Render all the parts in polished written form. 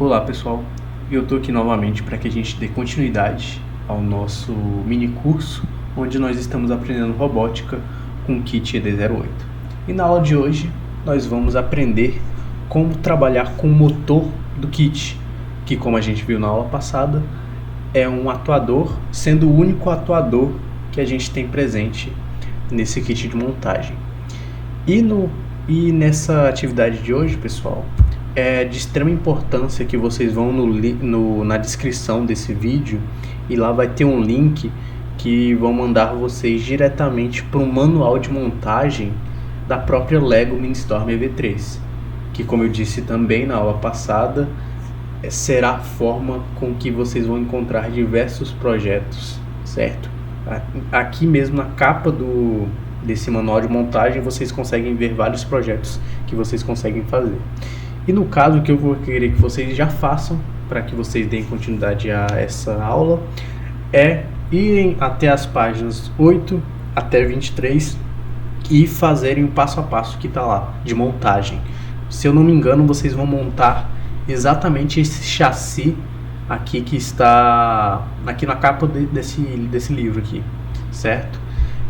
Olá pessoal, eu estou aqui novamente para que a gente dê continuidade ao nosso mini curso, onde nós estamos aprendendo robótica com o kit ED08. E na aula de hoje nós vamos aprender como trabalhar com o motor do kit, que, como a gente viu na aula passada, é um atuador, sendo o único atuador que a gente tem presente nesse kit de montagem. E nessa atividade de hoje, pessoal, é de extrema importância que vocês vão na descrição desse vídeo, e lá vai ter um link que vão mandar vocês diretamente para um manual de montagem da própria LEGO Ministorm EV3, que, como eu disse também na aula passada, será a forma com que vocês vão encontrar diversos projetos, certo? Aqui mesmo na capa desse manual de montagem vocês conseguem ver vários projetos que vocês conseguem fazer. E no caso, o que eu vou querer que vocês já façam, para que vocês deem continuidade a essa aula, é irem até as páginas 8 até 23 e fazerem o passo a passo que está lá, de montagem. Se eu não me engano, vocês vão montar exatamente esse chassi aqui que está aqui na capa desse livro aqui, certo?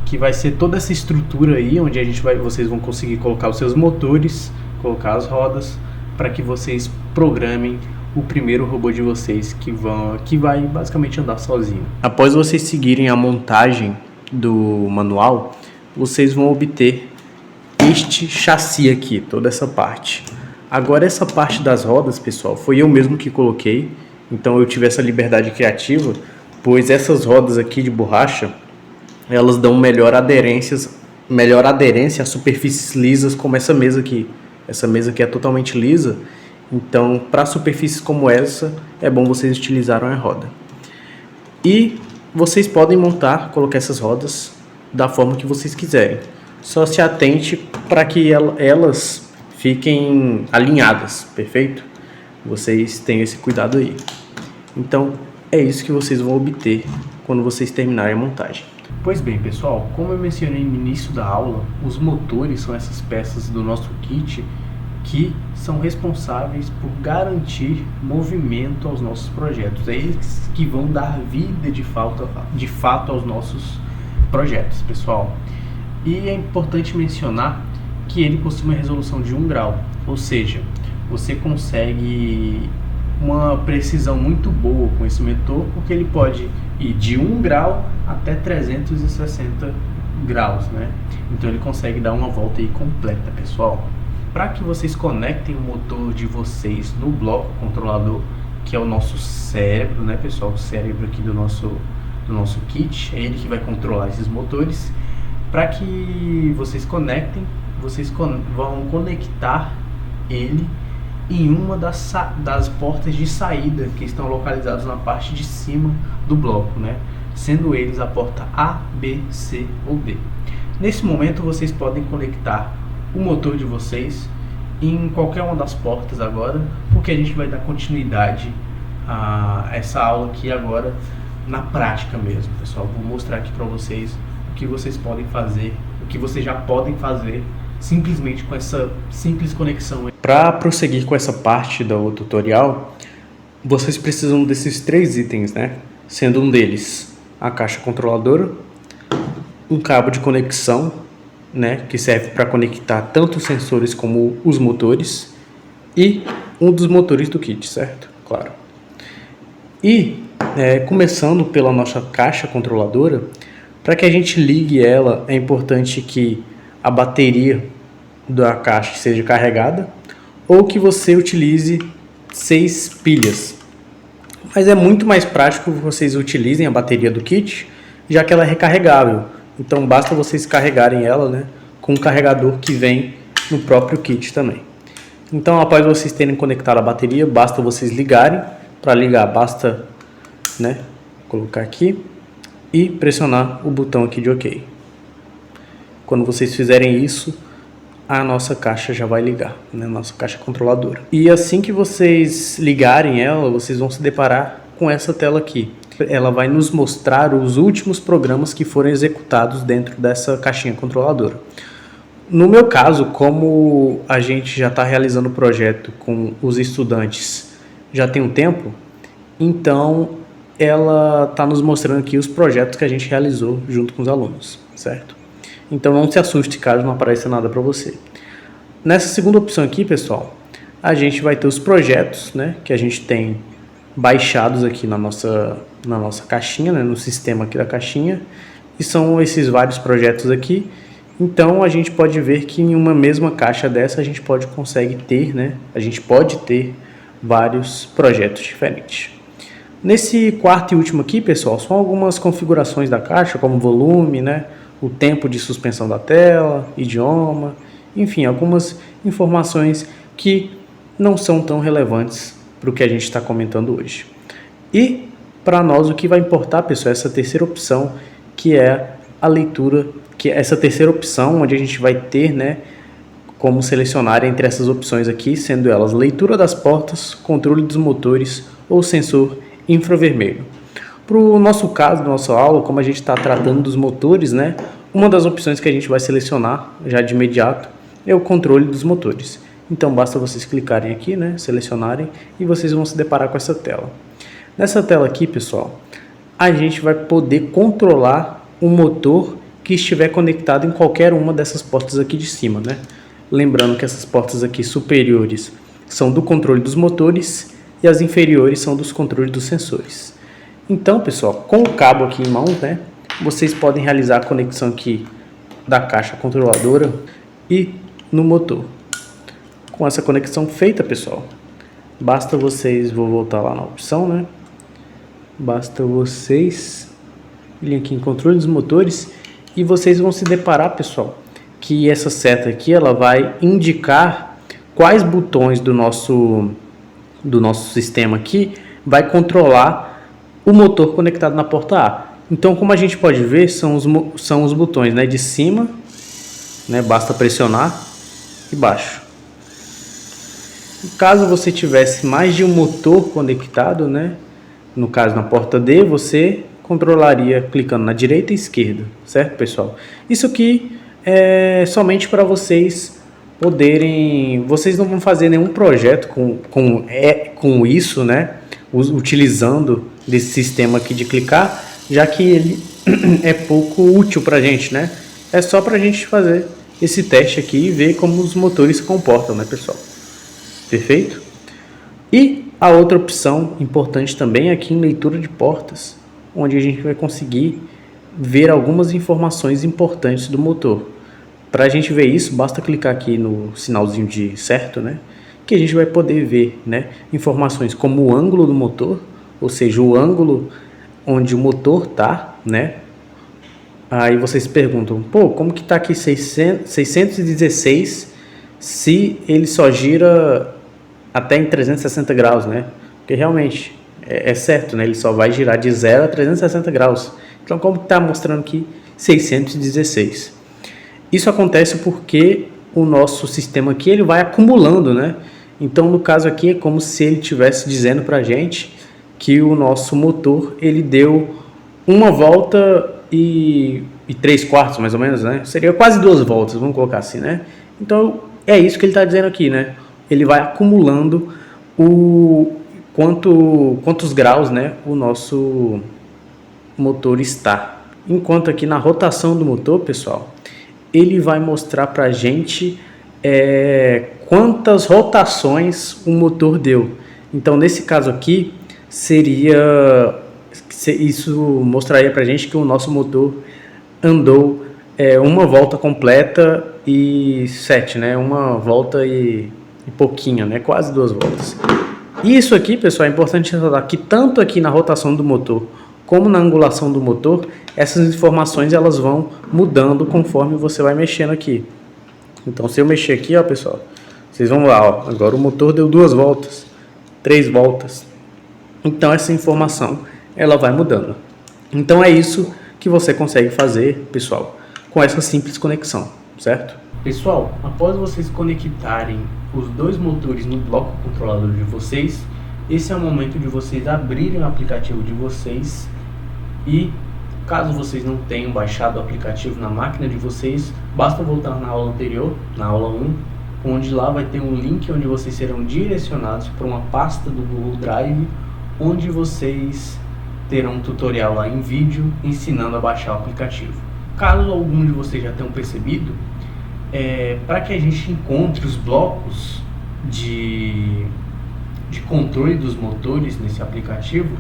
Que vai ser toda essa estrutura aí, onde vocês vão conseguir colocar os seus motores, colocar as rodas, para que vocês programem o primeiro robô de vocês que vai basicamente andar sozinho. Após vocês seguirem a montagem do manual, vocês vão obter este chassi aqui, toda essa parte. Agora, essa parte das rodas, pessoal, foi eu mesmo que coloquei, então eu tive essa liberdade criativa, pois essas rodas aqui de borracha, elas dão melhor aderência a superfícies lisas, como essa mesa aqui. Essa mesa aqui é totalmente lisa, então para superfícies como essa é bom vocês utilizarem a roda. E vocês podem colocar essas rodas da forma que vocês quiserem. Só se atente para que elas fiquem alinhadas, perfeito? Vocês tenham esse cuidado aí. Então é isso que vocês vão obter quando vocês terminarem a montagem. Pois bem, pessoal, como eu mencionei no início da aula, os motores são essas peças do nosso kit que são responsáveis por garantir movimento aos nossos projetos. É eles que vão dar vida de fato aos nossos projetos, pessoal. E é importante mencionar que ele possui uma resolução de 1 grau, ou seja, você consegue uma precisão muito boa com esse motor, porque ele pode ir de 1 grau até 360 graus, né? Então ele consegue dar uma volta aí completa, pessoal. Para que vocês conectem o motor de vocês no bloco controlador, que é o nosso cérebro, né, pessoal? O cérebro aqui do nosso kit, é ele que vai controlar esses motores. Para que vocês conectem, vocês vão conectar ele em uma das portas de saída que estão localizadas na parte de cima do bloco, né? Sendo eles a porta A, B, C ou D. Nesse momento vocês podem conectar o motor de vocês em qualquer uma das portas agora, porque a gente vai dar continuidade a essa aula aqui agora na prática mesmo, pessoal. Vou mostrar aqui para vocês o que vocês podem fazer, o que vocês já podem fazer simplesmente com essa simples conexão. Para prosseguir com essa parte do tutorial, vocês precisam desses 3 itens, né? Sendo um deles a caixa controladora, um cabo de conexão, né, que serve para conectar tanto os sensores como os motores, e um dos motores do kit, certo? Claro. E começando pela nossa caixa controladora, para que a gente ligue ela, é importante que a bateria da caixa seja carregada, ou que você utilize 6 pilhas. Mas é muito mais prático que vocês utilizem a bateria do kit, já que ela é recarregável. Então basta vocês carregarem ela, né, com um carregador que vem no próprio kit também. Então, após vocês terem conectado a bateria, basta vocês ligarem. Para ligar, basta, né, colocar aqui e pressionar o botão aqui de OK. Quando vocês fizerem isso, a nossa caixa já vai ligar, né, nossa caixa controladora. E assim que vocês ligarem ela, vocês vão se deparar com essa tela aqui. Ela vai nos mostrar os últimos programas que foram executados dentro dessa caixinha controladora. No meu caso, como a gente já está realizando o projeto com os estudantes já tem um tempo, então ela está nos mostrando aqui os projetos que a gente realizou junto com os alunos, certo? Então não se assuste caso não apareça nada para você. Nessa segunda opção aqui, pessoal, a gente vai ter os projetos, né, que a gente tem baixados aqui na nossa caixinha, né, no sistema aqui da caixinha, e são esses vários projetos aqui. Então a gente pode ver que em uma mesma caixa dessa a gente pode ter vários projetos diferentes. Nesse quarto e último aqui, pessoal, são algumas configurações da caixa, como volume, né, o tempo de suspensão da tela, idioma, enfim, algumas informações que não são tão relevantes para o que a gente está comentando hoje. E para nós o que vai importar, pessoal, é essa terceira opção, que é a leitura, que é essa terceira opção onde a gente vai ter, né, como selecionar entre essas opções aqui, sendo elas leitura das portas, controle dos motores ou sensor infravermelho. Para o nosso caso, nossa aula, como a gente está tratando dos motores, né, uma das opções que a gente vai selecionar já de imediato é o controle dos motores. Então basta vocês clicarem aqui, né, selecionarem, e vocês vão se deparar com essa tela. Nessa tela aqui, pessoal, a gente vai poder controlar o motor que estiver conectado em qualquer uma dessas portas aqui de cima, né? Lembrando que essas portas aqui superiores são do controle dos motores e as inferiores são dos controles dos sensores. Então, pessoal, com o cabo aqui em mãos, né, vocês podem realizar a conexão aqui da caixa controladora e no motor. Com essa conexão feita, pessoal, basta vocês, vou voltar lá na opção, né? Basta vocês irem aqui em controle dos motores e vocês vão se deparar, pessoal, que essa seta aqui ela vai indicar quais botões do nosso sistema aqui vai controlar o motor conectado na porta A. Então, como a gente pode ver, são os botões, né, de cima, né, basta pressionar, e baixo. Caso você tivesse mais de um motor conectado, né, no caso na porta D, você controlaria clicando na direita e esquerda, certo, pessoal? Isso aqui é somente para vocês poderem, vocês não vão fazer nenhum projeto com isso, né, utilizando desse sistema aqui de clicar, já que ele é pouco útil para a gente, né? É só para a gente fazer esse teste aqui e ver como os motores se comportam, né, pessoal? Perfeito? E a outra opção importante também é aqui em leitura de portas, onde a gente vai conseguir ver algumas informações importantes do motor. Para a gente ver isso, basta clicar aqui no sinalzinho de certo, né? Que a gente vai poder ver, né, informações como o ângulo do motor, ou seja, o ângulo onde o motor está, né? Aí vocês perguntam, pô, como que está aqui 616 se ele só gira até em 360 graus, né? Porque realmente é certo, né? Ele só vai girar de 0 a 360 graus. Então, como está mostrando aqui 616? Isso acontece porque o nosso sistema aqui ele vai acumulando, né? Então, no caso aqui, é como se ele estivesse dizendo para a gente que o nosso motor ele deu uma volta e 3/4, mais ou menos, né? Seria quase 2 voltas, vamos colocar assim, né? Então, é isso que ele está dizendo aqui, né? Ele vai acumulando quantos graus, né, o nosso motor está. Enquanto aqui na rotação do motor, pessoal, ele vai mostrar para a gente quantas rotações o motor deu. Então, nesse caso aqui, isso mostraria para a gente que o nosso motor andou uma volta completa e 7, né? Uma volta e pouquinho, né? Quase 2 voltas. Isso aqui, pessoal, é importante ressaltar que tanto aqui na rotação do motor como na angulação do motor, essas informações elas vão mudando conforme você vai mexendo aqui. Então, se eu mexer aqui, ó, pessoal, vocês vão lá, ó, agora o motor deu 2 voltas, 3 voltas. Então, essa informação ela vai mudando. Então, é isso que você consegue fazer, pessoal, com essa simples conexão, certo? Pessoal, após vocês conectarem os 2 motores no bloco controlador de vocês, esse é o momento de vocês abrirem o aplicativo de vocês e, caso vocês não tenham baixado o aplicativo na máquina de vocês, basta voltar na aula anterior, na aula 1, onde lá vai ter um link onde vocês serão direcionados para uma pasta do Google Drive, onde vocês terão um tutorial lá em vídeo ensinando a baixar o aplicativo. Caso algum de vocês já tenham percebido, para que a gente encontre os blocos de controle dos motores nesse aplicativo,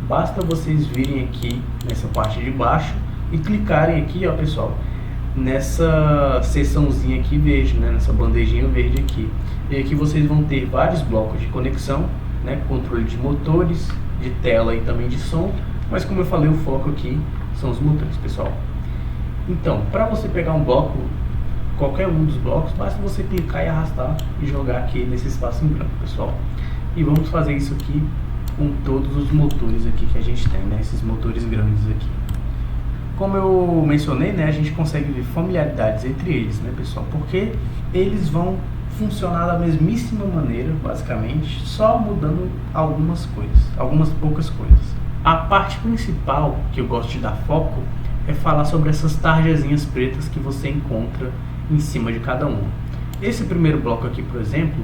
basta vocês virem aqui nessa parte de baixo e clicarem aqui, ó pessoal, nessa seçãozinha aqui verde, né, nessa bandejinha verde aqui. E aqui vocês vão ter vários blocos de conexão, né, controle de motores, de tela e também de som, mas como eu falei, o foco aqui são os motores, pessoal. Então, para você pegar um bloco, qualquer um dos blocos, basta você clicar e arrastar e jogar aqui nesse espaço em branco, pessoal. E vamos fazer isso aqui com todos os motores aqui que a gente tem, né, esses motores grandes aqui. Como eu mencionei, né, a gente consegue ver familiaridades entre eles, né, pessoal, porque eles vão funcionar da mesmíssima maneira, basicamente, só mudando algumas coisas, algumas poucas coisas. A parte principal que eu gosto de dar foco é falar sobre essas tarjazinhas pretas que você encontra em cima de cada uma. Esse primeiro bloco aqui, por exemplo,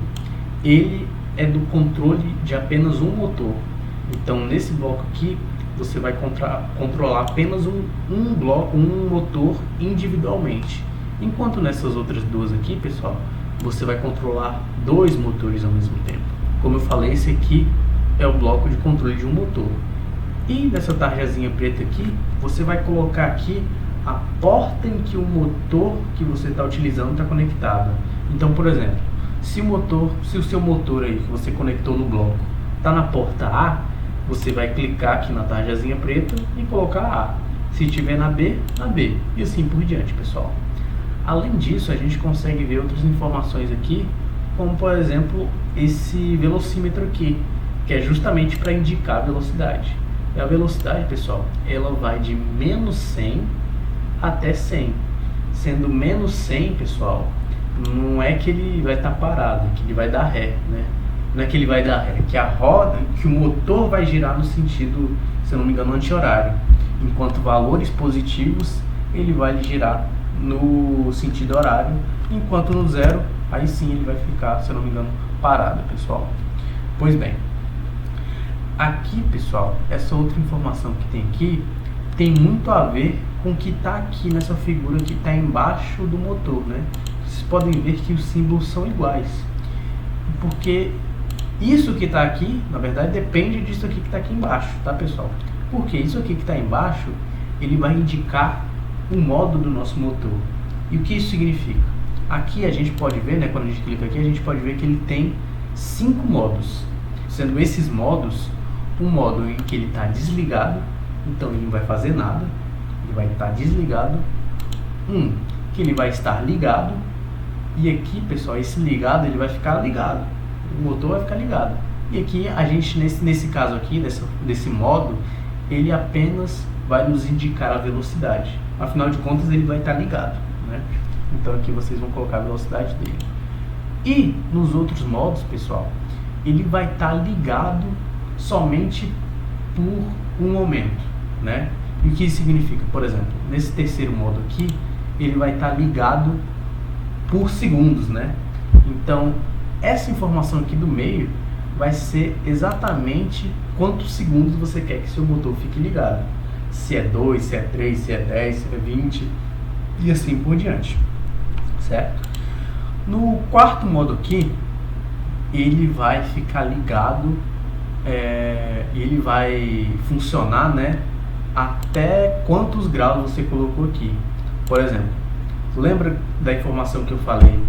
ele é do controle de apenas um motor. Então, nesse bloco aqui, você vai controlar apenas um motor individualmente. Enquanto nessas outras duas aqui, pessoal, você vai controlar dois motores ao mesmo tempo. Como eu falei, esse aqui é o bloco de controle de um motor. E nessa tarjazinha preta aqui, você vai colocar aqui a porta em que o motor que você está utilizando está conectado. Então, por exemplo, se o seu motor aí que você conectou no bloco está na porta A, você vai clicar aqui na tarjazinha preta e colocar A. Se estiver na B, na B. E assim por diante, pessoal. Além disso, a gente consegue ver outras informações aqui, como por exemplo, esse velocímetro aqui, que é justamente para indicar a velocidade. E a velocidade, pessoal, ela vai de menos 100 até 100. Sendo menos 100, pessoal, não é que ele vai estar parado, que ele vai dar ré, né? Não é que ele vai dar ré, que a roda, que o motor vai girar no sentido, se eu não me engano, anti-horário. Enquanto valores positivos, ele vai girar no sentido horário, enquanto no zero, aí sim ele vai ficar, se eu não me engano, parado, pessoal. Pois bem, aqui, pessoal, essa outra informação que tem aqui, tem muito a ver com o que está aqui nessa figura que está embaixo do motor, né? Vocês podem ver que os símbolos são iguais, porque isso que está aqui, na verdade, depende disso aqui que está aqui embaixo, tá, pessoal? Porque isso aqui que está embaixo, ele vai indicar o modo do nosso motor. E o que isso significa? Aqui a gente pode ver, né, quando a gente clica aqui, a gente pode ver que ele tem 5 modos, sendo esses modos, um modo em que ele está desligado, então ele não vai fazer nada, ele vai estar desligado, que ele vai estar ligado, e aqui, pessoal, esse ligado ele vai ficar ligado, o motor vai ficar ligado. E aqui a gente, nesse caso aqui, desse modo, ele apenas vai nos indicar a velocidade. Afinal de contas, ele vai estar ligado, né? Então aqui vocês vão colocar a velocidade dele. E nos outros modos, pessoal, ele vai estar ligado somente por um momento, né? E o que isso significa? Por exemplo, nesse terceiro modo aqui, ele vai estar ligado por segundos, né? Então, essa informação aqui do meio vai ser exatamente quantos segundos você quer que seu motor fique ligado. Se é 2, se é 3, se é 10, se é 20 e assim por diante, certo? No quarto modo aqui, ele vai ficar ligado, ele vai funcionar, né, até quantos graus você colocou aqui. Por exemplo, lembra da informação que eu falei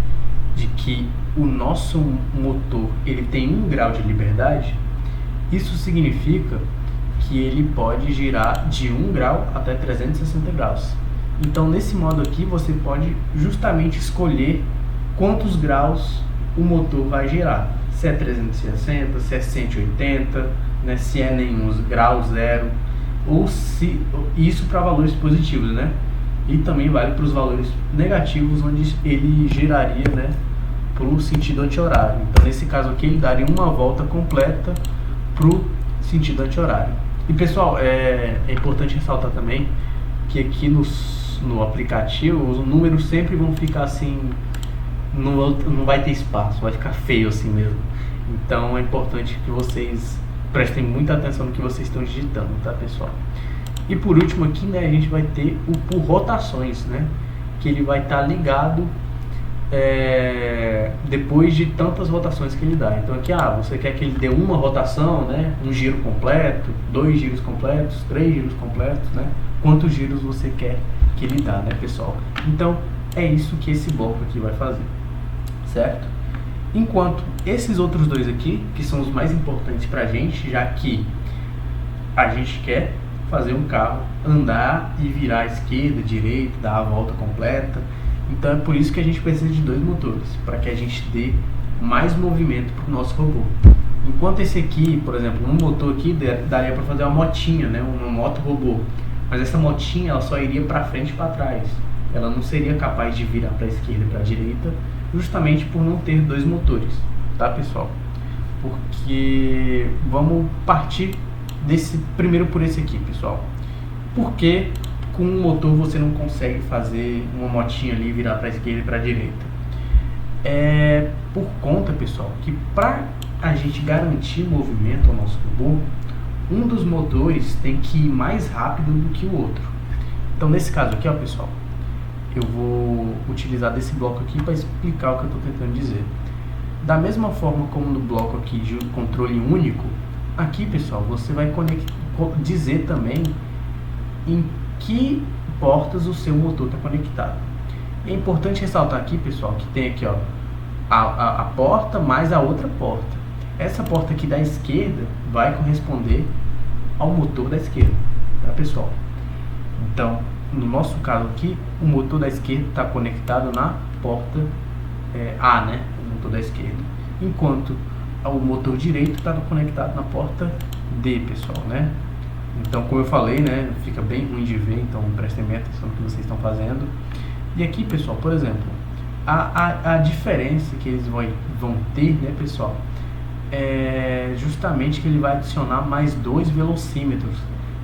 de que o nosso motor ele tem 1 grau de liberdade? Isso significa que ele pode girar de 1 grau até 360 graus. Então, nesse modo aqui, você pode justamente escolher quantos graus o motor vai girar. Se é 360, se é 180, né, se é nenhum grau, zero, ou se isso para valores positivos, né? E também vale para os valores negativos, onde ele giraria, né, para o sentido anti-horário. Então, nesse caso aqui, ele daria uma volta completa para o sentido anti-horário. E pessoal, é importante ressaltar também que aqui no aplicativo os números sempre vão ficar assim não vai ter espaço, vai ficar feio assim mesmo. Então é importante que vocês prestem muita atenção no que vocês estão digitando, tá, pessoal? E por último aqui, né, a gente vai ter o por rotações, né, que ele vai estar ligado depois de tantas rotações que ele dá. Então aqui, você quer que ele dê uma rotação, né, um giro completo, 2 giros completos, 3 giros completos, né, quantos giros você quer que ele dá, né, pessoal? Então é isso que esse bloco aqui vai fazer, certo? Enquanto esses outros dois aqui, que são os mais importantes pra gente, já que a gente quer fazer um carro andar e virar à esquerda, direita, dar a volta completa. Então é por isso que a gente precisa de 2 motores, para que a gente dê mais movimento para o nosso robô. Enquanto esse aqui, por exemplo, um motor aqui daria para fazer uma motinha, né, uma moto robô. Mas essa motinha ela só iria para frente e para trás. Ela não seria capaz de virar para a esquerda e para a direita, justamente por não ter 2 motores, tá, pessoal? Porque vamos partir primeiro por esse aqui, pessoal. Porque com um motor você não consegue fazer uma motinha ali virar para a esquerda e para a direita. É por conta, pessoal, que para a gente garantir movimento ao nosso robô, um dos motores tem que ir mais rápido do que o outro. Então nesse caso aqui, ó, pessoal, eu vou utilizar desse bloco aqui para explicar o que eu estou tentando dizer. Da mesma forma como no bloco aqui de controle único, aqui, pessoal, você vai dizer também em que portas o seu motor está conectado. É importante ressaltar aqui, pessoal, que tem aqui, ó, a porta mais a outra porta. Essa porta aqui da esquerda vai corresponder ao motor da esquerda, tá, pessoal? Então, no nosso caso aqui, o motor da esquerda está conectado na porta A, né? O motor da esquerda. Enquanto o motor direito está conectado na porta D, pessoal, né? Então, como eu falei, né, fica bem ruim de ver, então prestem bem atenção no que vocês estão fazendo. E aqui, pessoal, por exemplo, a diferença que eles vão ter, né, pessoal, é justamente que ele vai adicionar mais 2 velocímetros,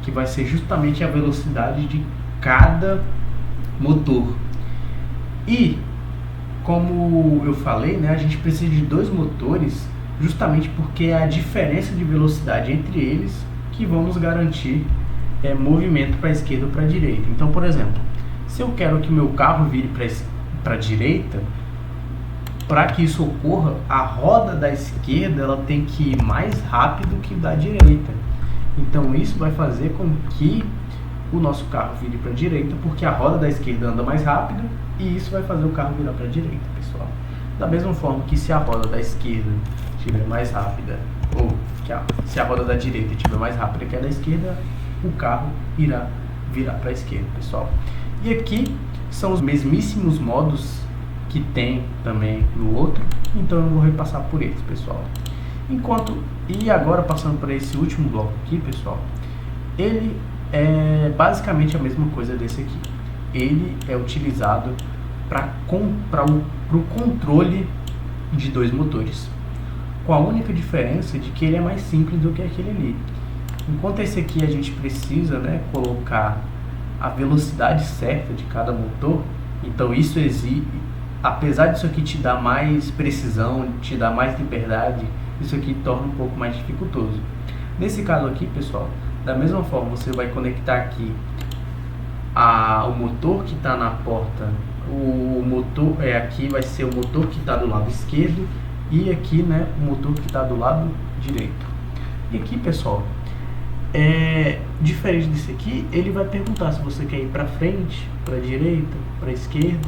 que vai ser justamente a velocidade de cada motor. E, como eu falei, né, a gente precisa de 2 motores, justamente porque é a diferença de velocidade entre eles que vão nos garantir movimento para a esquerda ou para a direita. Então, por exemplo, se eu quero que o meu carro vire para a direita, para que isso ocorra, a roda da esquerda ela tem que ir mais rápido que da direita. Então isso vai fazer com que o nosso carro vire para a direita, porque a roda da esquerda anda mais rápido e isso vai fazer o carro virar para a direita, pessoal. Da mesma forma que se a roda da esquerda estiver mais rápida, ou se a roda da direita estiver mais rápida que a da esquerda, o carro irá virar para a esquerda, pessoal. E aqui são os mesmíssimos modos que tem também no outro, então eu vou repassar por eles, pessoal. E agora passando para esse último bloco aqui, pessoal, ele é basicamente a mesma coisa desse aqui. Ele é utilizado para o controle de 2 motores, com a única diferença de que ele é mais simples do que aquele ali. Enquanto esse aqui a gente precisa, né, colocar a velocidade certa de cada motor, então isso exige, apesar disso aqui te dar mais precisão, te dar mais liberdade, isso aqui torna um pouco mais dificultoso. Nesse caso aqui, pessoal, da mesma forma você vai conectar aqui o motor que está na porta, o motor aqui vai ser o motor que está do lado esquerdo e aqui, né, o motor que está do lado direito. E aqui, pessoal, diferente desse aqui, ele vai perguntar se você quer ir para frente, para direita, para esquerda.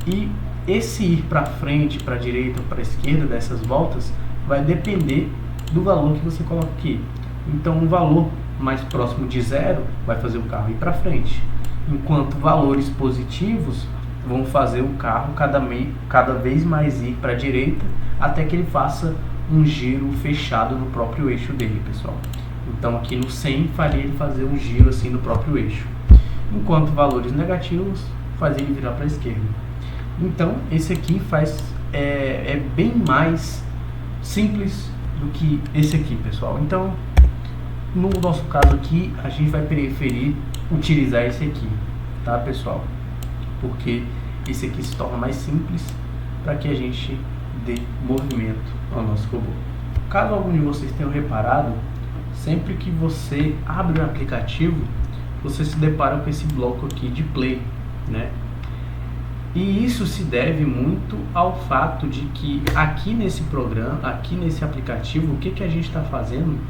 E esse ir para frente, para direita, para esquerda dessas voltas vai depender do valor que você coloca aqui. Então, um valor mais próximo de 0 vai fazer o carro ir para frente, enquanto valores positivos vão fazer o carro cada vez mais ir para a direita, até que ele faça um giro fechado no próprio eixo dele, pessoal. Então aqui no 100 faria ele fazer um giro assim no próprio eixo, enquanto valores negativos fazia ele virar para a esquerda. Então esse aqui é bem mais simples do que esse aqui, pessoal. Então no nosso caso aqui a gente vai preferir utilizar esse aqui, tá, pessoal? Porque esse aqui se torna mais simples para que a gente dê movimento ao nosso robô. Caso algum de vocês tenham reparado, sempre que você abre o aplicativo, você se depara com esse bloco aqui de play, né? E isso se deve muito ao fato de que aqui nesse programa, aqui nesse aplicativo, o que a gente está fazendo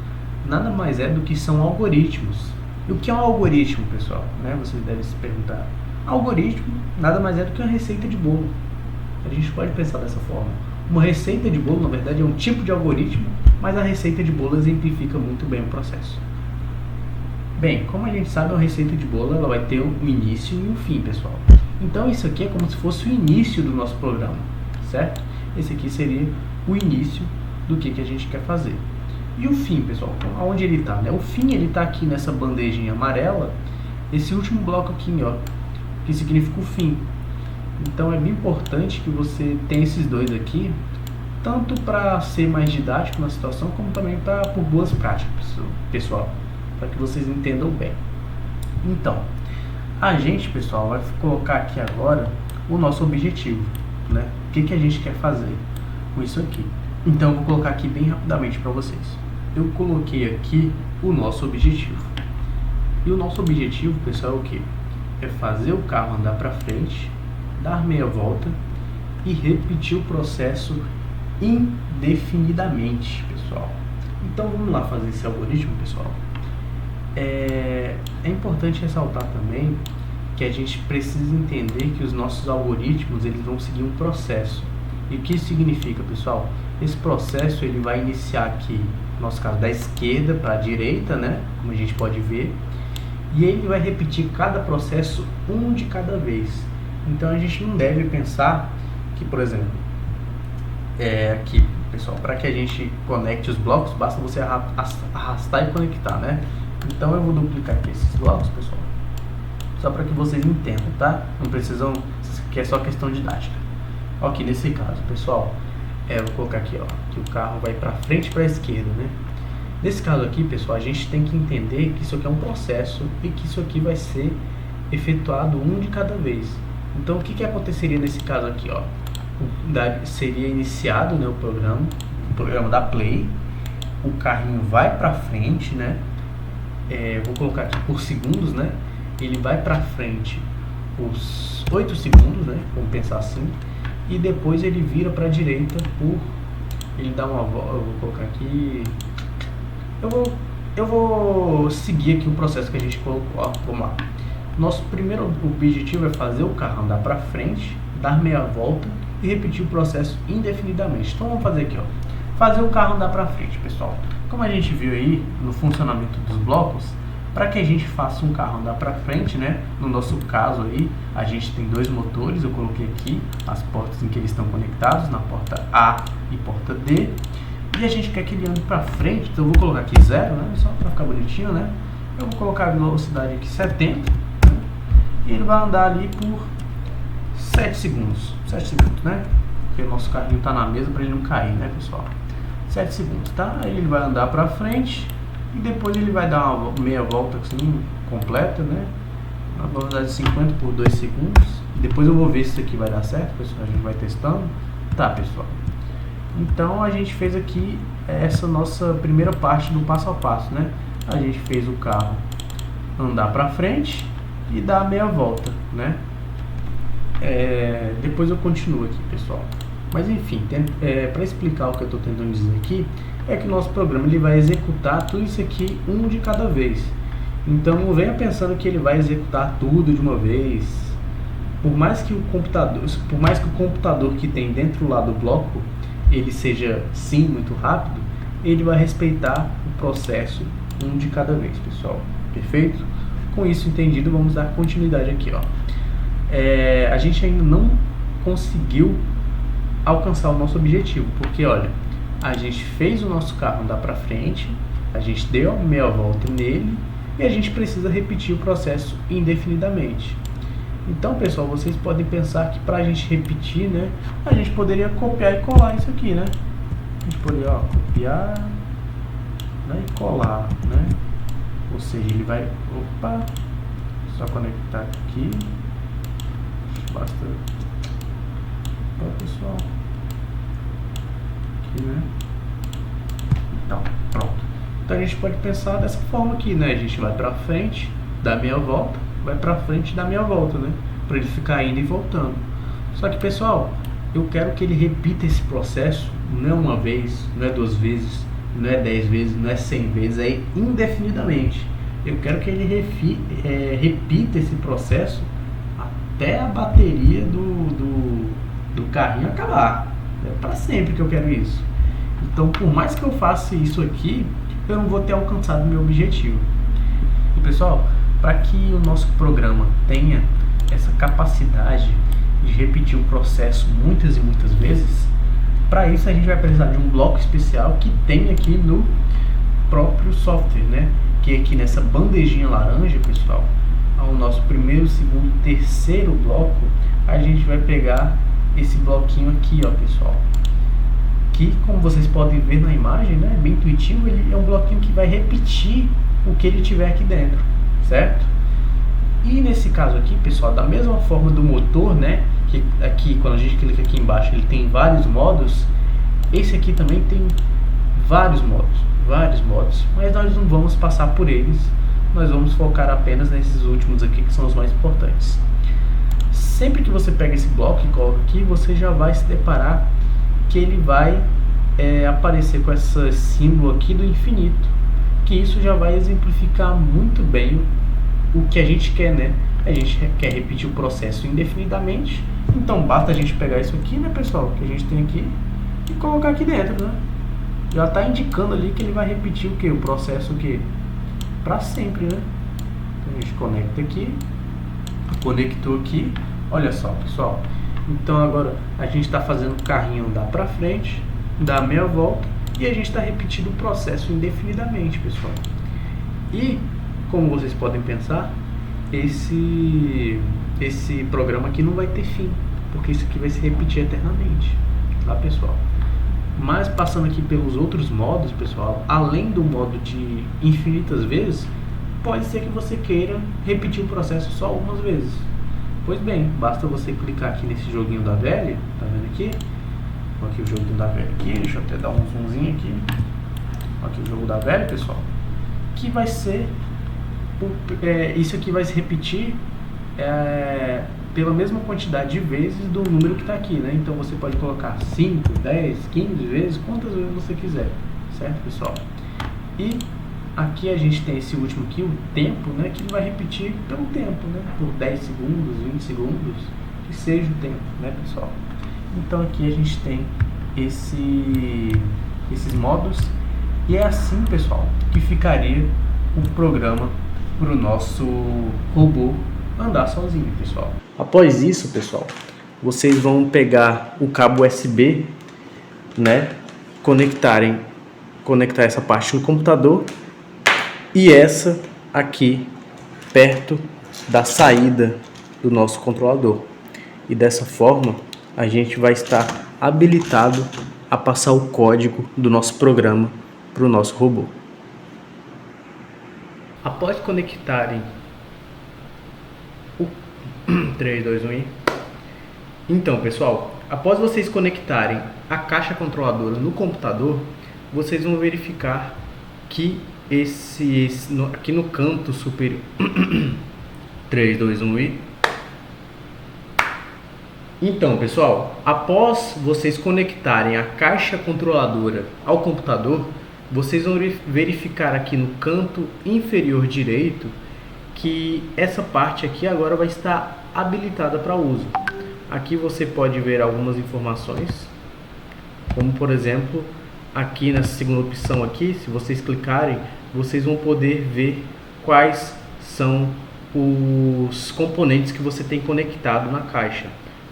nada mais é do que são algoritmos. E o que é um algoritmo, pessoal? Né? Vocês devem se perguntar. Algoritmo nada mais é do que uma receita de bolo. A gente pode pensar dessa forma. Uma receita de bolo, na verdade, é um tipo de algoritmo, mas a receita de bolo exemplifica muito bem o processo. Bem, como a gente sabe, uma receita de bolo ela vai ter um início e um fim, pessoal. Então isso aqui é como se fosse o início do nosso programa, certo? Esse aqui seria o início do que a gente quer fazer. E o fim, pessoal, aonde ele está, né? O fim ele está aqui nessa bandejinha amarela, esse último bloco aqui, ó, que significa o fim. Então é bem importante que você tenha esses dois aqui, tanto para ser mais didático na situação, como também por boas práticas, pessoal, para que vocês entendam bem. Então, a gente, pessoal, vai colocar aqui agora o nosso objetivo, né? O que a gente quer fazer com isso aqui. Então, eu vou colocar aqui bem rapidamente para vocês. Eu coloquei aqui o nosso objetivo. E o nosso objetivo, pessoal, é o que? É fazer o carro andar para frente, dar meia volta e repetir o processo indefinidamente, pessoal. Então, vamos lá fazer esse algoritmo, pessoal. É importante ressaltar também que a gente precisa entender que os nossos algoritmos eles vão seguir um processo. E o que isso significa, pessoal? Esse processo ele vai iniciar aqui, no nosso caso, da esquerda para a direita, né? Como a gente pode ver. E ele vai repetir cada processo um de cada vez. Então a gente não deve pensar que, por exemplo, aqui, pessoal, para que a gente conecte os blocos, basta você arrastar e conectar, né? Então eu vou duplicar aqui esses blocos, pessoal, só para que vocês entendam, tá? Não precisam, que é só questão didática. Aqui nesse caso, pessoal, eu vou colocar aqui, ó, que o carro vai para frente e para a esquerda, né? Nesse caso aqui, pessoal, a gente tem que entender que isso aqui é um processo e que isso aqui vai ser efetuado um de cada vez. Então o que aconteceria nesse caso aqui, ó? Seria iniciado, né, o programa da Play, o carrinho vai para frente, né? Vou colocar aqui por segundos, né? Ele vai para frente os 8 segundos, né? Vamos pensar assim. E depois ele vira para a direita ele dá uma volta. Eu vou colocar aqui. Eu vou seguir aqui o processo que a gente colocou. Ó, vamos lá. Nosso primeiro objetivo é fazer o carro andar para frente, dar meia volta e repetir o processo indefinidamente. Então vamos fazer aqui, ó. Fazer o carro andar para frente, pessoal. Como a gente viu aí no funcionamento dos blocos, para que a gente faça um carro andar para frente, né? No nosso caso aí, a gente tem dois motores, eu coloquei aqui as portas em que eles estão conectados, na porta A e porta D. E a gente quer que ele ande para frente, então eu vou colocar aqui 0, né? Só para ficar bonitinho, né? Eu vou colocar a velocidade aqui 70, né? E ele vai andar ali por 7 segundos, né? Porque o nosso carrinho está na mesa para ele não cair, né, pessoal? 7 segundos, tá? Aí ele vai andar para frente e depois ele vai dar uma meia volta assim, completa, né? Na velocidade de 50 por 2 segundos. E depois eu vou ver se isso aqui vai dar certo, pessoal. A gente vai testando. Tá, pessoal. Então a gente fez aqui essa nossa primeira parte do passo a passo, né? A gente fez o carro andar para frente e dar a meia volta, né? Depois eu continuo aqui, pessoal. Mas enfim, para explicar o que eu estou tentando dizer aqui, é que o nosso programa ele vai executar tudo isso aqui um de cada vez. Então não venha pensando que ele vai executar tudo de uma vez. Por mais que o computador que tem dentro lá do bloco ele seja sim muito rápido, ele vai respeitar o processo um de cada vez, pessoal. Perfeito? Com isso entendido, vamos dar continuidade aqui, ó. A gente ainda não conseguiu alcançar o nosso objetivo, porque olha, a gente fez o nosso carro andar para frente, a gente deu uma meia volta nele e a gente precisa repetir o processo indefinidamente. Então, pessoal, vocês podem pensar que para a gente repetir, né, a gente poderia copiar e colar isso aqui, né? A gente poderia, ó, copiar, né, e colar, né? Ou seja, ele vai, só conectar aqui, basta pessoal. Aqui, né? Então, pronto. Então a gente pode pensar dessa forma aqui, né? A gente vai pra frente, dá meia volta, vai pra frente, dá meia volta, né? Pra ele ficar indo e voltando. Só que, pessoal, eu quero que ele repita esse processo, não é uma vez, não é 2 vezes, não é 10 vezes, não é 100 vezes, é indefinidamente. Eu quero que ele repita esse processo até a bateria do carrinho acabar. É para sempre que eu quero isso. Então, por mais que eu faça isso aqui, eu não vou ter alcançado o meu objetivo. E, pessoal, para que o nosso programa tenha essa capacidade de repetir o processo muitas e muitas vezes, para isso a gente vai precisar de um bloco especial que tem aqui no próprio software, né? Que aqui nessa bandejinha laranja, pessoal, ao nosso primeiro, segundo, terceiro bloco, a gente vai pegar esse bloquinho aqui, ó, pessoal. Que, como vocês podem ver na imagem, né, bem intuitivo, ele é um bloquinho que vai repetir o que ele tiver aqui dentro, certo? E nesse caso aqui, pessoal, da mesma forma do motor, né, que aqui, quando a gente clica aqui embaixo, ele tem vários modos, esse aqui também tem vários modos, mas nós não vamos passar por eles, nós vamos focar apenas nesses últimos aqui, que são os mais importantes. Sempre que você pega esse bloco e coloca aqui, você já vai se deparar que ele vai aparecer com esse símbolo aqui do infinito, que isso já vai exemplificar muito bem o que a gente quer, né? A gente quer repetir o processo indefinidamente, então basta a gente pegar isso aqui, né, pessoal, que a gente tem aqui, e colocar aqui dentro, né? Já está indicando ali que ele vai repetir o que? O processo o que? Para sempre, né? Então a gente conecta aqui, conectou aqui, olha só, pessoal. Então agora a gente está fazendo o carrinho andar para frente, dar meia volta, e a gente está repetindo o processo indefinidamente, pessoal. E como vocês podem pensar, esse programa aqui não vai ter fim, porque isso aqui vai se repetir eternamente, tá, pessoal? Mas passando aqui pelos outros modos, pessoal, além do modo de infinitas vezes, pode ser que você queira repetir o processo só algumas vezes. Pois bem, basta você clicar aqui nesse joguinho da velha, tá vendo aqui? Aqui o joguinho da velha aqui, deixa eu até dar um zoomzinho aqui. Aqui o jogo da velha, pessoal, que vai ser, isso aqui vai se repetir pela mesma quantidade de vezes do número que está aqui, né? Então você pode colocar 5, 10, 15 vezes, quantas vezes você quiser, certo, pessoal? E aqui a gente tem esse último aqui, o tempo, né? Que ele vai repetir pelo tempo, né? Por 10 segundos, 20 segundos, que seja o tempo, né, pessoal? Então aqui a gente tem esses modos, e é assim, pessoal, que ficaria o programa para o nosso robô andar sozinho, pessoal. Após isso, pessoal, vocês vão pegar o cabo USB, né, conectar essa parte no computador e essa aqui perto da saída do nosso controlador. E dessa forma a gente vai estar habilitado a passar o código do nosso programa para o nosso robô. Após conectarem o 3, 2, 1 e... Então, pessoal, após vocês conectarem a caixa controladora no computador, vocês vão verificar que aqui no canto superior 3, 2, 1 e... Então, pessoal, após vocês conectarem a caixa controladora ao computador, vocês vão verificar aqui no canto inferior direito que essa parte aqui agora vai estar habilitada para uso. Aqui você pode ver algumas informações, como por exemplo, aqui nessa segunda opção aqui, se vocês clicarem, vocês vão poder ver quais são os componentes que você tem conectado na caixa.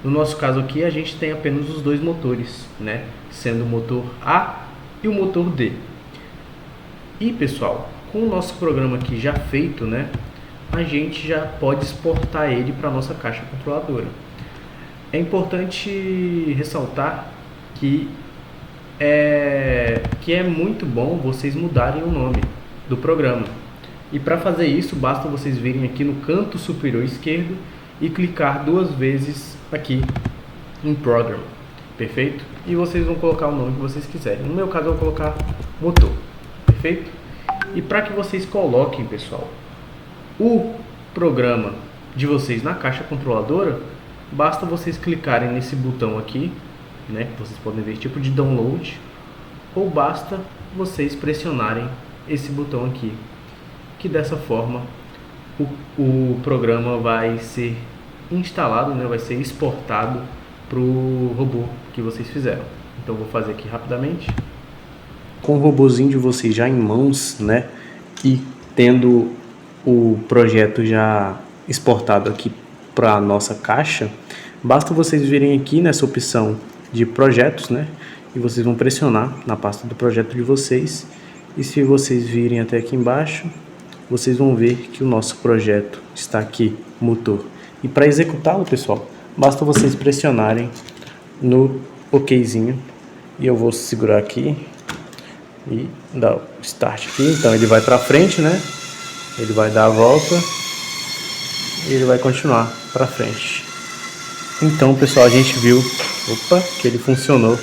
No nosso caso aqui, a gente tem apenas os 2 motores, né? Sendo o motor A e o motor D. E pessoal, com o nosso programa aqui já feito, né? A gente já pode exportar ele para a nossa caixa controladora. É importante ressaltar que é muito bom vocês mudarem o nome do programa. E para fazer isso, basta vocês virem aqui no canto superior esquerdo e clicar 2 vezes aqui em Program. perfeito? E vocês vão colocar o nome que vocês quiserem. No meu caso eu vou colocar motor, perfeito? E para que vocês coloquem, pessoal, o programa de vocês na caixa controladora, basta vocês clicarem nesse botão aqui, né? Vocês podem ver tipo de download, ou basta vocês pressionarem esse botão aqui, que dessa forma o programa vai ser instalado, né? Vai ser exportado para o robô que vocês fizeram. Então vou fazer aqui rapidamente. Com o robozinho de vocês já em mãos, né? E tendo o projeto já exportado aqui para a nossa caixa, basta vocês virem aqui nessa opção de projetos, né? E vocês vão pressionar na pasta do projeto de vocês. E se vocês virem até aqui embaixo, vocês vão ver que o nosso projeto está aqui, motor. E para executá-lo, pessoal, basta vocês pressionarem no OKzinho. E eu vou segurar aqui e dar o start aqui. Então ele vai para frente, né? Ele vai dar a volta e ele vai continuar para frente. Então, pessoal, a gente viu, que ele funcionou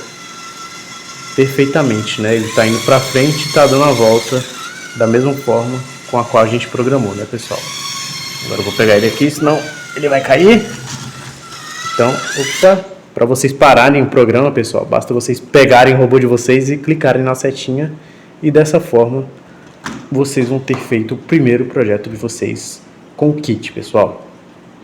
perfeitamente, né? Ele está indo para frente e está dando a volta da mesma forma com a qual a gente programou, né, pessoal? Agora eu vou pegar ele aqui, senão ele vai cair. Então, para vocês pararem o programa, pessoal, basta vocês pegarem o robô de vocês e clicarem na setinha, e dessa forma vocês vão ter feito o primeiro projeto de vocês com o kit, pessoal.